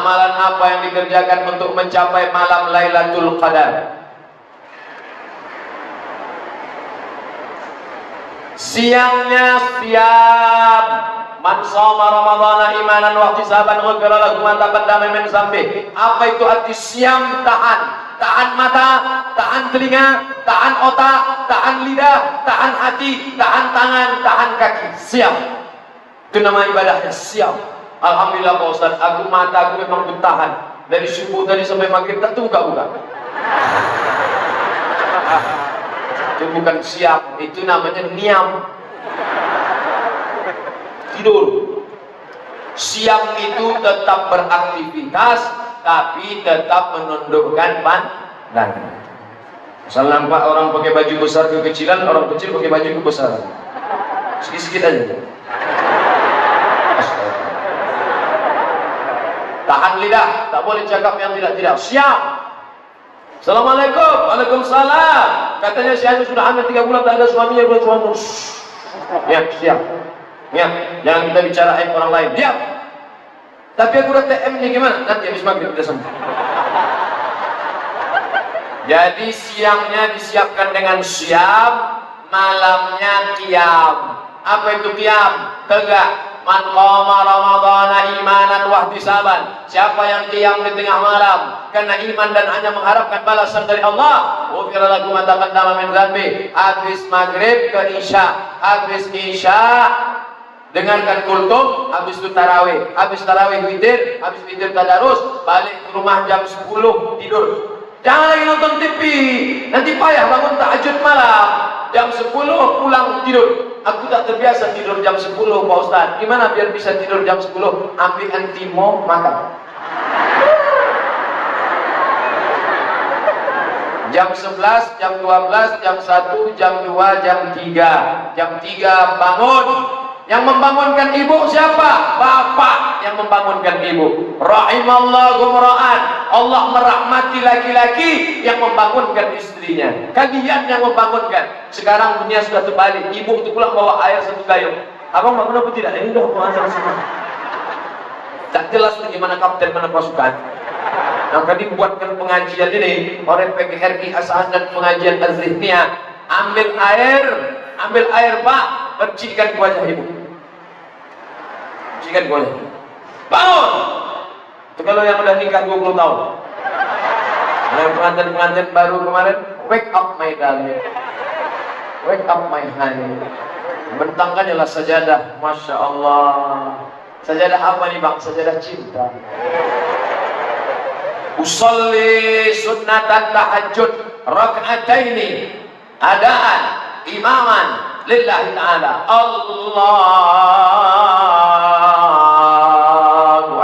Amalan apa yang dikerjakan untuk mencapai malam Lailatul Qadar? Siangnya siap. Man shoma ramadhana imanan wa ihtisaban ghufira lahu ma taqaddama min dzambi. Apa itu arti siam? Tahan. Tahan mata, tahan telinga, tahan otak, tahan lidah, tahan hati, tahan tangan, tahan kaki. Siap. Itu nama ibadahnya, siap. Alhamdulillah Pak Ustaz, aku mata aku memang bertahan. Dari subuh tadi sampai maghrib tak buka-buka. Itu bukan siap, itu namanya niam. Tidur. Siang itu tetap beraktivitas, tapi tetap menundukkan pandangan. Misal nampak orang pakai baju besar kekecilan, orang kecil pakai baju kebesaran. Sikit-sikit aja. Tahan lidah, tak boleh cakap yang tidak-tidak. Siap. Assalamualaikum. Waalaikumsalam. Katanya si Anu sudah hamil 3 bulan tak ada suaminya, belum suami. Ya, siap. Ya, jangan kita bicara aib orang lain. Diam. Tapi aku udah TM nih, gimana? Nanti habis maghrib kita sampai. Jadi siangnya disiapkan dengan siam, malamnya qiyam. Apa itu qiyam? Tegak. Man qama ramadhana imanan wa ihtisaban. Siapa yang qiyam di tengah malam karena iman dan hanya mengharapkan balasan dari Allah, ghufira lahu ma taqaddama min dzambi. Habis maghrib ke isya, habis isya dengarkan kultum, habis itu tarawih, habis tarawih witir, habis witir tadarus, balik ke rumah jam 10 tidur. Jangan lagi nonton TV, nanti payah bangun tahajud malam. Jam 10 pulang tidur. Aku tak terbiasa tidur jam 10 Pak Ustaz. Gimana biar bisa tidur jam 10? Ambil antimo, makan. Jam 11, jam 12, jam 1, jam 2, jam 3. Jam 3 bangun. Yang membangunkan ibu siapa? Bapak yang membangunkan ibu. Rahimallahu mra'an. Allah merahmati laki-laki yang membangunkan istrinya. Kalian yang membangunkan. Sekarang dunia sudah terbalik. Ibu untuk pulang bawa air 1 gayung. Abang bangun apa tidak? Ini udah puasa semua. Tak jelas bagaimana kapten mana pasukan. Maka dibuatkan pengajian ini oleh PGRI Asahan dan pengajian Az-Zihniyah. Ambil air Pak, percikan ke wajah ibu. Percikan ke wajah. Bangun! Itu kalau yang udah nikah 20 tahun. Yang pengantin-pengantin baru kemarin, wake up my darling. Wake up my honey. Bentangkannya lah sajadah. Masya Allah. Sajadah apa nih Bang? Sajadah cinta. Usolli sunnatan tahajud rak'ataini adaan imaman lillahi ta'ala. Allahu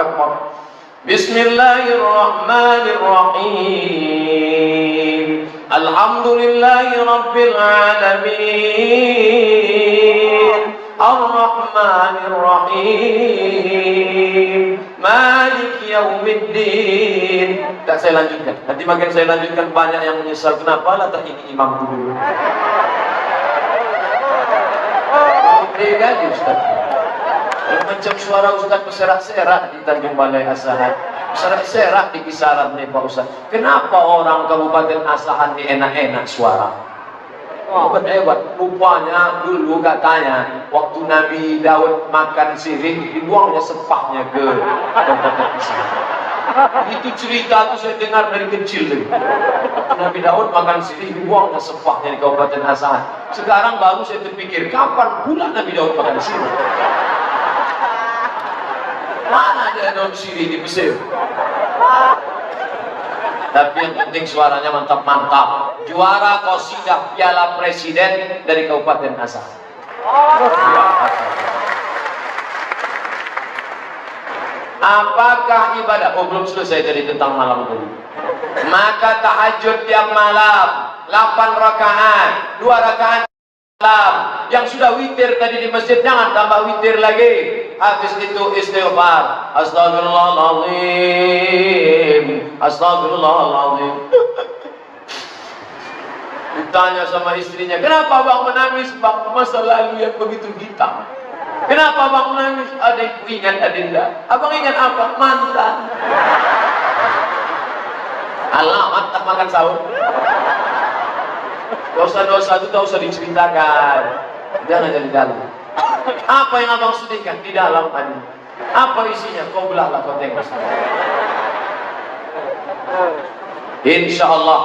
Akbar. Bismillahirrahmanirrahim. Alhamdulillahi rabbil alamin. Ar-Rahmanir-Rahim. Malik Yaumiddin. Tak saya lanjutkan. Nanti makin saya lanjutkan banyak yang menyesal. Kenapa lah tak ini imam dulu? Gaji Ustaz. Macam suara Ustaz berserak-serak di Tanjung Balai Asahan. Berserak-serak di kisaran nih Pak Ustaz. Kenapa orang Kabupaten Asahan ini enak-enak suara? Hebat, rupanya dulu katanya waktu Nabi Daud makan sirih dibuangnya sepahnya ke Kabupaten Asahan. Itu cerita itu saya dengar dari kecil lagi. Nabi Daud makan sirih dibuangnya sepahnya di Kabupaten Asahan. Sekarang baru saya terpikir, kapan pula Nabi Daud makan sirih? Mana ada daun sirih di Mesir? Tapi yang penting suaranya mantap-mantap. Juara qasidah Piala Presiden dari Kabupaten Asahan. Apakah ibadah? Oh, belum selesai dari tentang malam tadi. Maka tahajud tiap malam 8 rakaat, 2 rakaat malam. Yang sudah witir tadi di masjid jangan tambah witir lagi. Habis itu istighfar. Astagfirullahaladzim. Astagfirullahaladzim. Ditanya sama istrinya, kenapa Bang menangis Bang? Masa lalu yang begitu hitam. Kenapa abang nangis? Adikku ingat Adinda. Abang ingat apa? Mantan. Alamat tak makan sahur. Dosa-dosa itu tak usah diceritakan. Jangan jadi dalam. Apa yang abang sedihkan di dalam tadi? Apa isinya? Kau belahlah, kau tengok. Insya Allah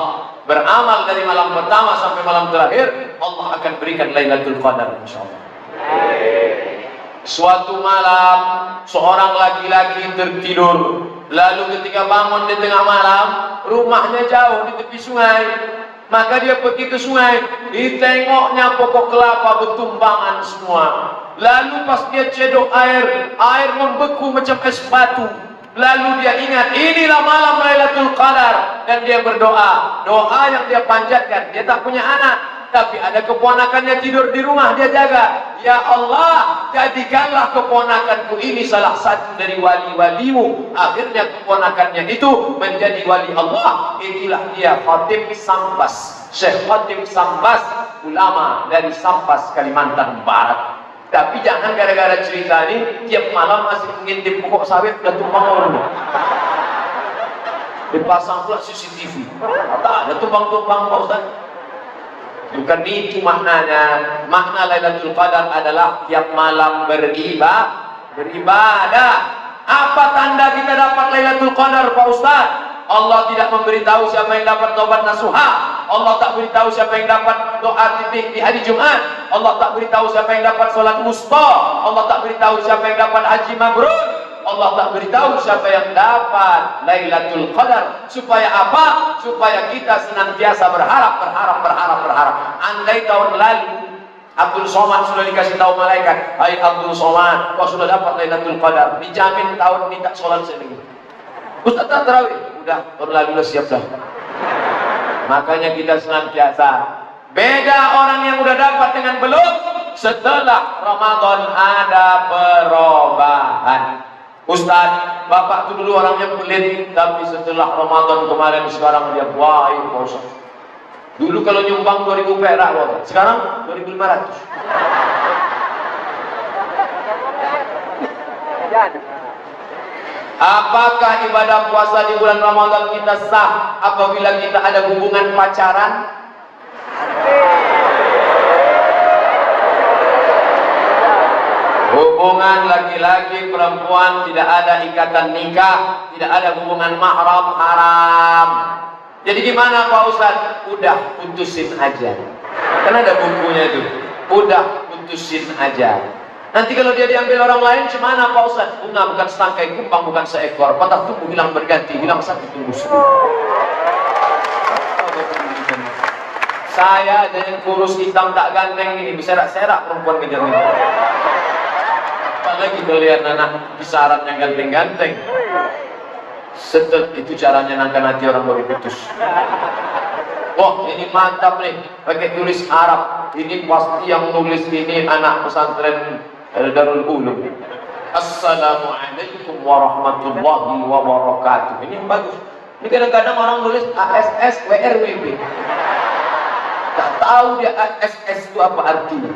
beramal dari malam pertama sampai malam terakhir, Allah akan berikan Lailatul Qadar, insya Allah. Suatu malam seorang laki-laki tertidur, lalu ketika bangun di tengah malam, rumahnya jauh di tepi sungai, maka dia pergi ke sungai, ditengoknya pokok kelapa bertumbangan semua. Lalu pas dia cedok air membeku macam es batu. Lalu dia ingat, inilah malam Lailatul Qadar, dan dia berdoa. Doa yang dia panjatkan, dia tak punya anak, tapi ada keponakannya tidur di rumah, dia jaga. Ya Allah, jadikanlah keponakanku ini salah satu dari wali-walimu. Akhirnya keponakannya itu menjadi wali Allah. Itulah dia Khatib Sambas, Syekh Khatib Sambas, ulama dari Sambas, Kalimantan Barat. Tapi jangan gara-gara cerita ini tiap malam masih mengintip pokok sawit udah tumbang orang. Dipasang pula CCTV. Tak ada tumbang-tumbang, Pak Ustaz. Bukan itu maknanya. Makna Lailatul Qadar adalah tiap malam beribadah. Apa tanda kita dapat Lailatul Qadar, Pak Ustaz? Allah tidak memberitahu siapa yang dapat taubat nasuha. Allah tak beritahu siapa yang dapat doa titik di hari Jumat. Allah tak beritahu siapa yang dapat solat wusta. Allah tak beritahu siapa yang dapat haji mabrur. Allah tak beritahu siapa yang dapat Lailatul Qadar. Supaya apa? Supaya kita senantiasa berharap. Andai tahun lalu Abdul Somad sudah dikasih tahu malaikat, hai Abdul Somad, kau sudah dapat Lailatul Qadar, dijamin tahun ini tak solat sendiri. Ustaz tak tarawih, udah tahun lalu udah siap dah. Makanya kita senantiasa. Beda orang yang udah dapat dengan belum. Setelah Ramadan ada perubahan. Ustaz, bapak itu dulu orangnya pelit, tapi setelah Ramadan kemarin sekarang dia baik, Ustaz. Dulu kalau nyumbang 2000 perak, sekarang 2500. Apakah ibadah puasa di bulan Ramadan kita sah apabila kita ada hubungan pacaran? Hubungan laki-laki perempuan tidak ada ikatan nikah, tidak ada hubungan mahram, haram. Jadi gimana Pak Ustaz? Udah putusin aja. Kan ada bukunya itu. Udah putusin aja. Nanti kalau dia diambil orang lain, gimana Pak Ustaz? Bunga bukan setangkai, kumpang bukan seekor, patah tumbuh hilang berganti, hilang satu tumbuh seribu. Saya dengan kurus hitam tak ganteng ini berserak-serak perempuan kejar ini. Apalagi kalau lihat anak kisaran yang ganteng-ganteng. Setelah itu caranya nangkan hati orang baru putus. Wah, ini mantap nih, pakai tulis Arab. Ini pasti yang nulis ini anak pesantren Darul Ulum. Assalamualaikum warahmatullahi wabarakatuh. Ini yang bagus. Ini kadang-kadang orang nulis ASS WRWB. Tak tahu dia ASS itu apa artinya.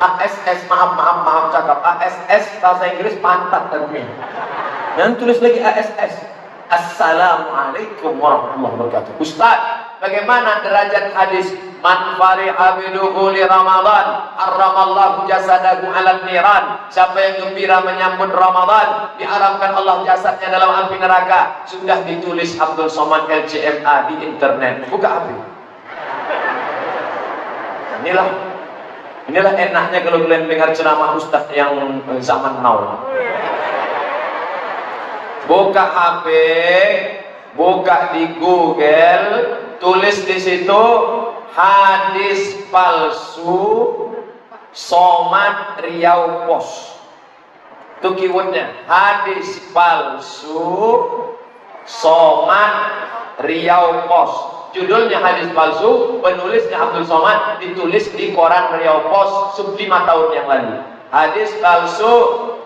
ASS maaf cakap. ASS bahasa Inggris pantat artinya. Dan tulis lagi ASS. Assalamualaikum warahmatullahi wabarakatuh. Ustaz, bagaimana derajat hadis man fariha bidukhuli Ramadan harramallahu jasadahu 'alan niran? Siapa yang gembira menyambut Ramadan, diharamkan Allah jasadnya dalam api neraka. Sudah ditulis Abdul Somad LCMA di internet. Buka api. Inilah enaknya kalau kalian dengar ceramah ustaz yang zaman now. Buka HP, buka di Google, tulis di situ hadis palsu Somad Riau Pos. Itu keywordnya, hadis palsu Somad Riau Pos. Judulnya hadis palsu, penulisnya Abdul Somad, ditulis di koran Riau Pos 5 tahun yang lalu. Hadis palsu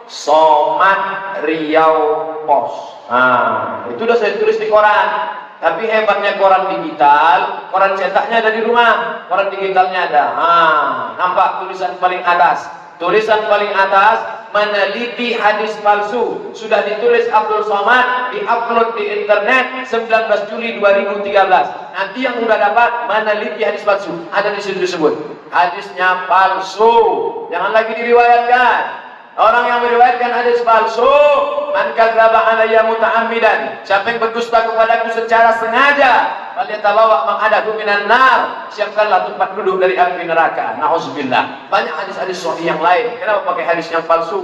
Somad Riau Pos. Nah, itu udah saya tulis di koran. Tapi hebatnya koran digital, koran cetaknya ada di rumah, koran digitalnya ada. Nampak tulisan paling atas, Tulisan paling atas, meneliti hadis palsu. Sudah ditulis Abdul Somad, diupload di internet 19 Juli 2013. Nanti yang udah dapat meneliti hadis palsu, ada di situ disebut hadisnya palsu, jangan lagi diriwayatkan. Orang yang meriwayatkan hadis palsu, man kadzdzaba alayya muta'ammidan, siapa yang berdusta kepadaku secara sengaja, falyatabawa maq'adahu minan nar, siapkanlah tempat duduk dari api neraka. Nauzubillah. Banyak hadis-hadis sahih yang lain. Kenapa pakai hadis yang palsu?